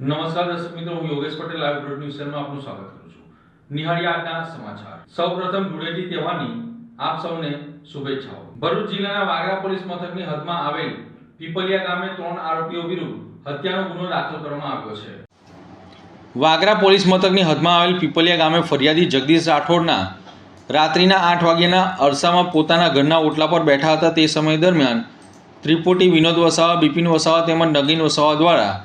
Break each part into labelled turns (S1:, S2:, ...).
S1: નમસ્કાર દર્શક મિત્રો, હું Yogesh Patel live broad news ચેનલમાં આપનું સ્વાગત કરું છું. નિહાળીએ આજના સમાચાર. સૌપ્રથમ ધૂળેટી તહેવારની આપ સૌને શુભેચ્છાઓ. ભરૂચ જિલ્લાના વાગરા પોલીસ મથકની હદમાં આવેલ પીપલિયા ગામે 3 આરોપીઓ વિરુદ્ધ હત્યાનો ગુનો દાખલ કરવામાં આવ્યો છે. વાગરા પોલીસ મથકની હદમાં આવેલ પીપલિયા ગામે ફરિયાદી જગદીશ રાઠોડના રાત્રિના 8 વાગ્યાના અરસામાં પોતાના ઘરના ઓટલા પર બેઠા હતા. તે સમય દરમિયાન ત્રિપુટી વિનોદ વસાવા, બિપિન વસાવા તેમજ નગીન વસાવા દ્વારા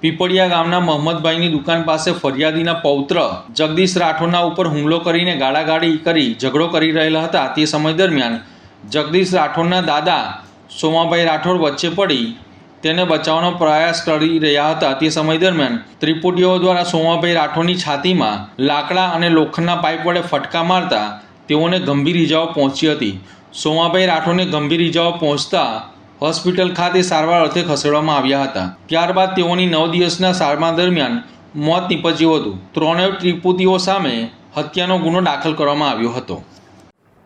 S1: પીપળિયા ગામના મોહમ્મદભાઈની દુકાન પાસે ફરિયાદીના પૌત્ર જગદીશ રાઠોડના ઉપર હુમલો કરીને ગાળાગાળી કરી ઝઘડો કરી રહેલા હતા. તે સમય દરમિયાન જગદીશ રાઠોડના દાદા સોમાભાઈ રાઠોડ વચ્ચે પડી તેને બચાવવાનો પ્રયાસ કરી રહ્યા હતા. તે સમય દરમિયાન ત્રિપુટીઓ દ્વારા સોમાભાઈ રાઠોડની છાતીમાં લાકડા અને લોખંડના પાઇપ વડે ફટકા મારતા તેઓને ગંભીર ઇજાઓ પહોંચી હતી. સોમાભાઈ રાઠોડને ગંભીર ઇજાઓ પહોંચતા હોસ્પિટલ ખાતે સારવાર અર્થે ખસેડવામાં આવ્યા હતા. ત્યારબાદ તેઓની 9 દિવસના સારવાર દરમિયાન મોત નીપજ્યું હતું. ત્રણેય ત્રિપુટીઓ સામે હત્યાનો ગુનો દાખલ કરવામાં આવ્યો હતો.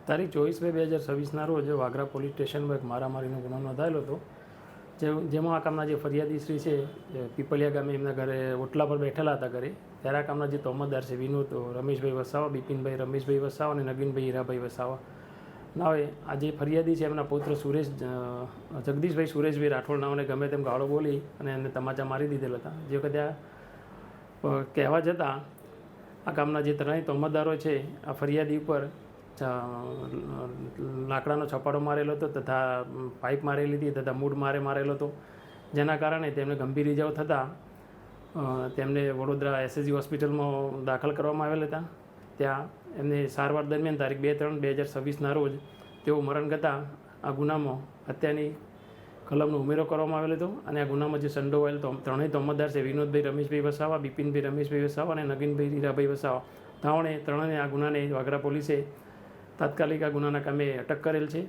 S2: તારીખ 24/2/2026ના રોજ વાગરા પોલીસ સ્ટેશનમાં એક મારામારીનો ગુનો નોંધાયેલો હતો. જેમાં આ કામના જે ફરિયાદી શ્રી છે પીપલિયા ગામે એમના ઘરે ઓટલા પર બેઠેલા હતા ઘરે, ત્યારે આ કામના જે તોમતદાર છે વિનોદ રમેશભાઈ વસાવા, બિપિનભાઈ રમેશભાઈ વસાવા અને નગીનભાઈ હીરાભાઈ વસાવા ના હોય આ જે ફરિયાદી છે એમના પુત્ર જગદીશભાઈ સુરેશભાઈ રાઠોડ નાઓને ગમે તેમ ગાળો બોલી અને એમને તમાચા મારી દીધેલા હતા. જે વખતે આ કહેવા જતાં આ કામના જે ત્રણેય તોમતદારો છે આ ફરિયાદી ઉપર લાકડાનો છપાડો મારેલો હતો તથા પાઇપ મારેલી હતી તથા મૂળ મારેલો હતો, જેના કારણે તેમને ગંભીર ઇજાઓ થતાં તેમને વડોદરા SSG હોસ્પિટલમાં દાખલ કરવામાં આવેલા હતા. ત્યાં એમને સારવાર દરમિયાન તારીખ 2/3/2026ના રોજ તેઓ મરણ ગતાં આ ગુનામાં હત્યાની કલમનો ઉમેરો કરવામાં આવેલો હતો. અને આ ગુનામાં જે સંડોવાયેલ ત્રણેય તોમતદાર છે વિનોદભાઈ રમેશભાઈ વસાવા, બિપિનભાઈ રમેશભાઈ વસાવા અને નગીનભાઈ હીરાભાઈ વસાવા ત્રણેય આ ગુનાને વાગરા પોલીસે તાત્કાલિક આ ગુનાના કામે અટક કરેલ છે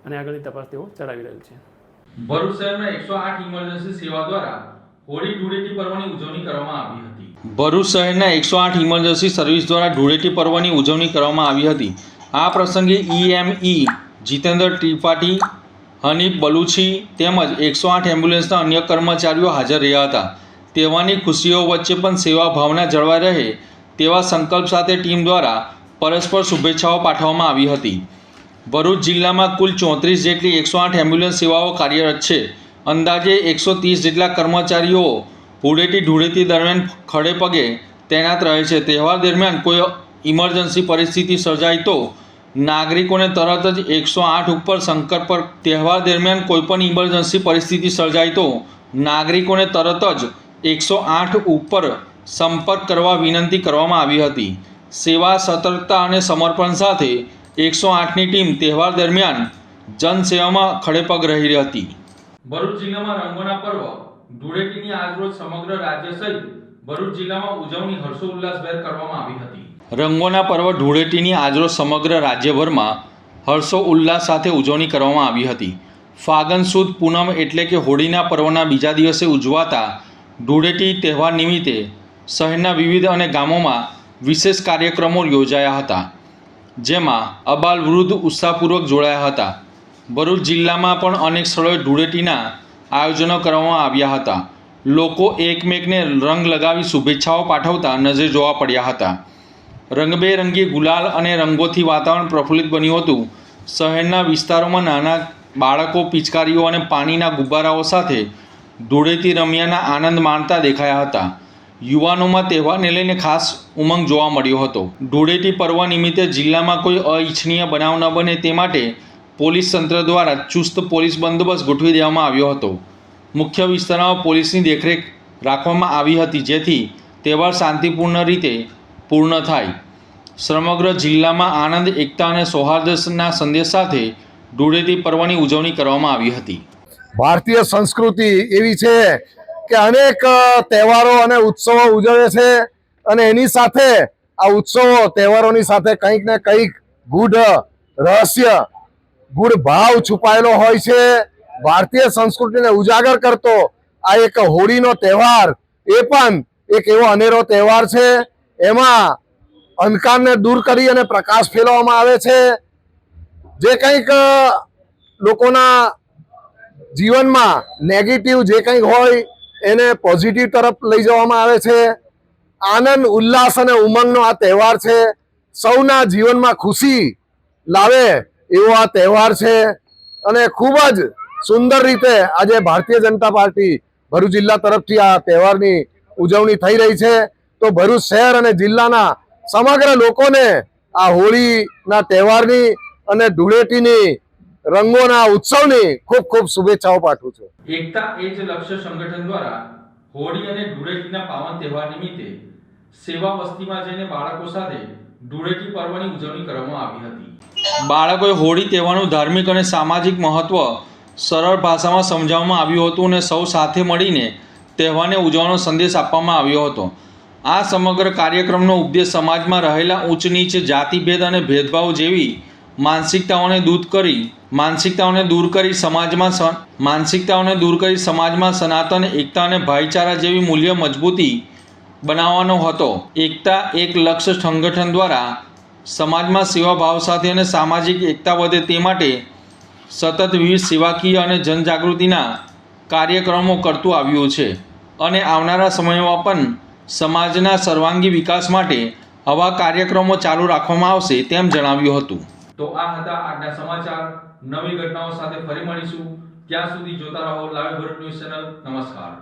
S2: અને આગળની તપાસ તેઓ ચલાવી રહેલ છે.
S1: ભરૂચ શહેરમાં 108 ઇમરજન્સી સેવા દ્વારા હોળી ધૂળેટી પર્વની ઉજવણી કરવામાં આવી હતી. ભરૂચ શહેરના 108 ઇમરજન્સી સર્વિસ દ્વારા ધૂળેટી પર્વની ઉજવણી કરવામાં આવી હતી. આ પ્રસંગે EME જીતેન્દ્ર ત્રિપાઠી, હનીફ બલુચી તેમજ 108 એમ્બ્યુલન્સના અન્ય કર્મચારીઓ હાજર રહ્યા હતા. તહેવારની ખુશીઓ વચ્ચે પણ સેવા ભાવના જળવાઈ રહે તેવા સંકલ્પ સાથે ટીમ દ્વારા પરસ્પર શુભેચ્છાઓ પાઠવવામાં આવી હતી. ભરૂચ જિલ્લામાં કુલ 34 જેટલી 108 એમ્બ્યુલન્સ સેવાઓ કાર્યરત છે. અંદાજે 130 જેટલા કર્મચારીઓ ધૂળેટી દરમિયાન ખડે પગે તૈનાત રહે છે. તહેવાર દરમિયાન કોઈ ઇમરજન્સી પરિસ્થિતિ સર્જાય તો નાગરિકોને તરત જ 108 ઉપર સંપર્ક પર તહેવાર દરમિયાન કોઈપણ ઇમરજન્સી પરિસ્થિતિ સર્જાય તો નાગરિકોને તરત જ 108 ઉપર સંપર્ક કરવા વિનંતી કરવામાં આવી હતી. સેવા, સતર્કતા અને સમર્પણ સાથે 108ની ટીમ તહેવાર દરમિયાન જનસેવામાં ખડેપગ રહી હતી. ભરૂચ જિલ્લામાં રંગોના પર્વ ધૂળેટીની આજરોજ સમગ્ર રાજ્ય સહિત ભરૂચ જિલ્લામાં ઉજવણી હર્ષોલ્લાસભેર કરવામાં આવી હતી. રંગોના પર્વ ધૂળેટીની આજરોજ સમગ્ર રાજ્યભરમાં હર્ષોલ્લાસ સાથે ઉજવણી કરવામાં આવી હતી. ફાગણ સુદ પૂનમ એટલે કે હોળીના પર્વના બીજા દિવસે ઉજવાતા ધૂળેટી તહેવાર નિમિત્તે શહેરના વિવિધ અને ગામોમાં વિશેષ કાર્યક્રમો યોજાયા હતા, જેમાં અબાલ વૃદ્ધ ઉત્સાહપૂર્વક જોડાયા હતા. ભરૂચ જિલ્લામાં પણ અનેક સ્થળોએ ધૂળેટીના આયોજનો કરવામાં આવ્યા હતા. લોકો એકમેકને રંગ લગાવી શુભેચ્છાઓ પાઠવતા નજરે જોવા પડ્યા હતા. રંગબેરંગી ગુલાલ અને રંગોથી વાતાવરણ પ્રફુલ્લિત બન્યું હતું. શહેરના વિસ્તારોમાં નાના બાળકો પિચકારીઓ અને પાણીના ગુબ્બારાઓ સાથે ધૂળેટી રમ્યાના આનંદ માણતા દેખાયા હતા. યુવાનોમાં તહેવારને લઈને ખાસ ઉમંગ જોવા મળ્યો હતો. ધૂળેટી પર્વ નિમિત્તે જિલ્લામાં કોઈ અનિચ્છનીય બનાવ ન બને તે માટે પોલીસ તંત્ર દ્વારા ચુસ્ત પોલીસ બંદોબસ્ત ગોઠવી દેવામાં આવ્યો હતો. મુખ્ય વિસ્તારોમાં પોલીસની દેખરેખ રાખવામાં આવી હતી, જેથી તહેવાર શાંતિપૂર્ણ રીતે પૂર્ણ થાય. સમગ્ર જિલ્લામાં આનંદ, એકતા અને સૌહાર્દના સંદેશ સાથે ધૂળેટી પર્વની ઉજવણી કરવામાં આવી હતી.
S3: ભારતીય સંસ્કૃતિ એવી છે કે અનેક તહેવારો અને ઉત્સવો ઉજવે છે અને એની સાથે આ ઉત્સવો તહેવારોની સાથે કંઈક ને કંઈક ગૂઢ રહસ્ય, ગૂઢ ભાવ છુપાયેલો હોય છે. ભારતીય સંસ્કૃતિને ઉજાગર કરતો આ એક હોળીનો તહેવાર એ પણ એક એવો અનેરો તહેવાર છે. એમાં અંધકારને દૂર કરી અને પ્રકાશ ફેલાવવામાં આવે છે. જે કંઈક લોકોના જીવનમાં નેગેટિવ જે કંઈક હોય એને પોઝિટિવ તરફ લઈ જવામાં આવે છે. આનંદ ઉલ્લાસ અને ઉમંગનો આ તહેવાર છે. સૌના જીવનમાં ખુશી લાવે એવો આ તહેવાર છે અને ખૂબ જ સુંદર રીતે આજે ભારતીય જનતા પાર્ટી ભરૂચ જિલ્લા તરફથી આ તહેવારની ઉજવણી થઈ રહી છે. તો ભરૂચ શહેર અને જિલ્લાના સમગ્ર લોકોને આ હોળીના તહેવારની અને ધૂળેટીની રંગોના ઉત્સવની ખૂબ ખૂબ શુભેચ્છાઓ પાઠવું છું.
S1: એકતા એ જ લક્ષ્ય સંગઠન દ્વારા હોળી અને ધૂળેટીના પાવન તહેવાર નિમિત્તે સેવા વસ્તીમાં જઈને બાળકો સાથે ધૂળેટી પર્વની ઉજવણી કરવામાં આવી હતી. બાળકોએ હોળી તહેવારનું ધાર્મિક અને સામાજિક મહત્વ સરળ ભાષામાં સમજાવવામાં આવ્યું હતું અને સૌ સાથે મળીને તહેવારને ઉજવવાનો સંદેશ આપવામાં આવ્યો હતો. આ સમગ્ર કાર્યક્રમનો ઉદ્દેશ સમાજમાં રહેલા ઊંચ નીચ, જાતિભેદ અને ભેદભાવ જેવી માનસિકતાઓને દૂર કરી સમાજમાં સનાતન એકતા અને ભાઈચારા જેવી મૂલ્ય મજબૂતી બનાવવાનો હતો. એકતા એક લક્ષ્ય સંગઠન દ્વારા સમાજમાં સેવાભાવ સાથે અને સામાજિક એકતા વધે તે માટે સતત વિવિધ સેવાકીય અને જનજાગૃતિના કાર્યક્રમો કરતું આવ્યું છે અને આવનારા સમયમાં પણ સમાજના સર્વાંગી વિકાસ માટે આવા કાર્યક્રમો ચાલુ રાખવામાં આવશે તેમ જણાવ્યું હતું. તો આ હતા આજના સમાચાર. નવી ઘટનાઓ સાથે ફરી મળીશું. ત્યાં સુધી જોતા રહો લાઈવ ભરૂચ ન્યૂઝ ચેનલ. નમસ્કાર.